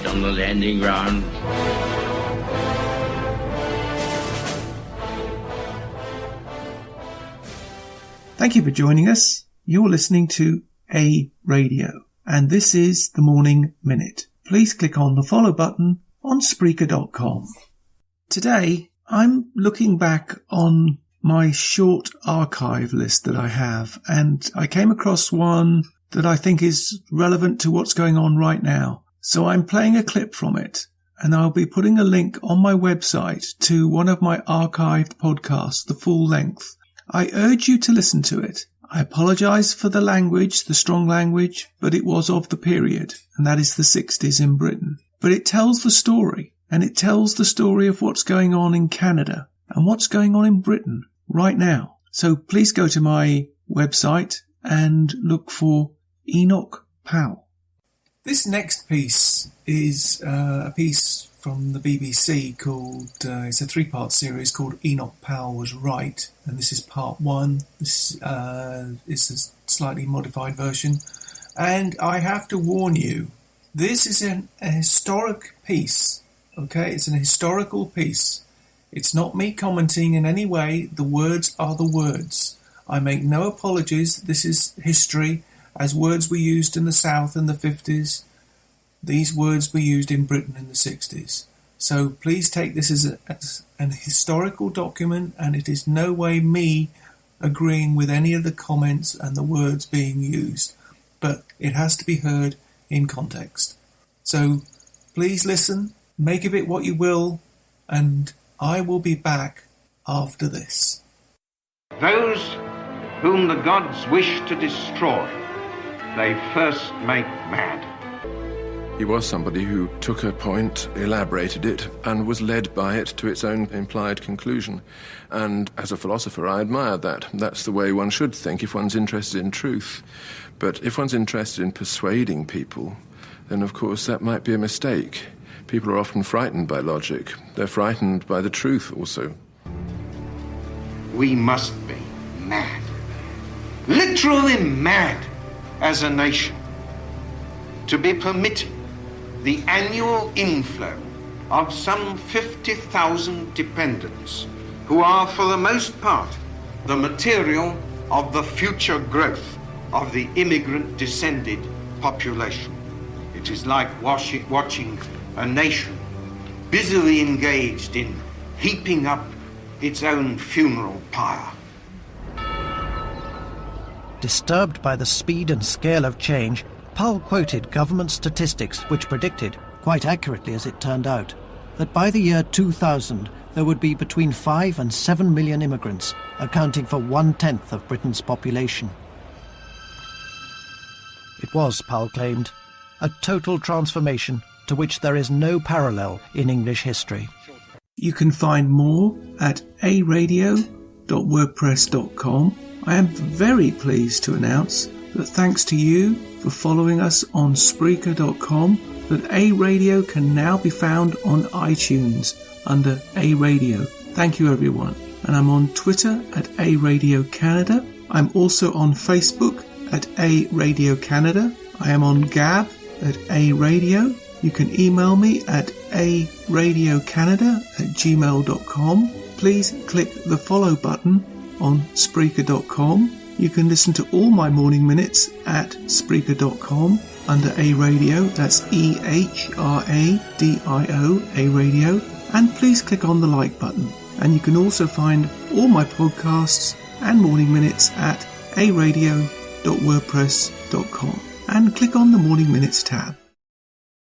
right on the landing ground. Thank you for joining us. You're listening to A Radio, and this is the Morning Minute. Please click on the follow button on Spreaker.com. Today, I'm looking back on my short archive list that I have, and I came across one that I think is relevant to what's going on right now. So I'm playing a clip from it, and I'll be putting a link on my website to one of my archived podcasts, the full length. I urge you to listen to it. I apologise for the language, the strong language, but it was of the period, and that is the 60s in Britain. But it tells the story, and it tells the story of what's going on in Canada and what's going on in Britain right now. So please go to my website and look for Enoch Powell. This next piece is a piece from the BBC called, it's a 3-part series called Enoch Powell Was Right, and this is part 1. This is a slightly modified version, and I have to warn you, this is a historic piece, okay? It's an historical piece. It's not me commenting in any way. The words are the words. I make no apologies. This is history, as words were used in the South in the 50s. These words were used in Britain in the 60s. So please take this as an historical document, and it is no way me agreeing with any of the comments and the words being used. But it has to be heard in context. So please listen, make of it what you will, and I will be back after this. Those whom the gods wish to destroy, they first make mad. He was somebody who took a point, elaborated it, and was led by it to its own implied conclusion. And as a philosopher, I admire that. That's the way one should think if one's interested in truth. But if one's interested in persuading people, then of course that might be a mistake. People are often frightened by logic. They're frightened by the truth also. We must be mad. Literally mad as a nation. To be permitted the annual inflow of some 50,000 dependents who are, for the most part, the material of the future growth of the immigrant-descended population. It is like watching a nation busily engaged in heaping up its own funeral pyre. Disturbed by the speed and scale of change, Powell quoted government statistics which predicted, quite accurately as it turned out, that by the year 2000 there would be between 5 and 7 million immigrants, accounting for 1/10 of Britain's population. It was, Powell claimed, a total transformation to which there is no parallel in English history. You can find more at aradio.wordpress.com. I am very pleased to announce that thanks to you for following us on Spreaker.com, that A Radio can now be found on iTunes under A Radio. Thank you, everyone. And I'm on Twitter at A Radio Canada. I'm also on Facebook at A Radio Canada. I am on Gab at A Radio. You can email me at aradiocanada@gmail.com. Please click the follow button on Spreaker.com. You can listen to all my morning minutes at Spreaker.com under A Radio. That's EHRADIO, A Radio. And please click on the like button. And you can also find all my podcasts and morning minutes at aradio.wordpress.com. And click on the Morning Minutes tab.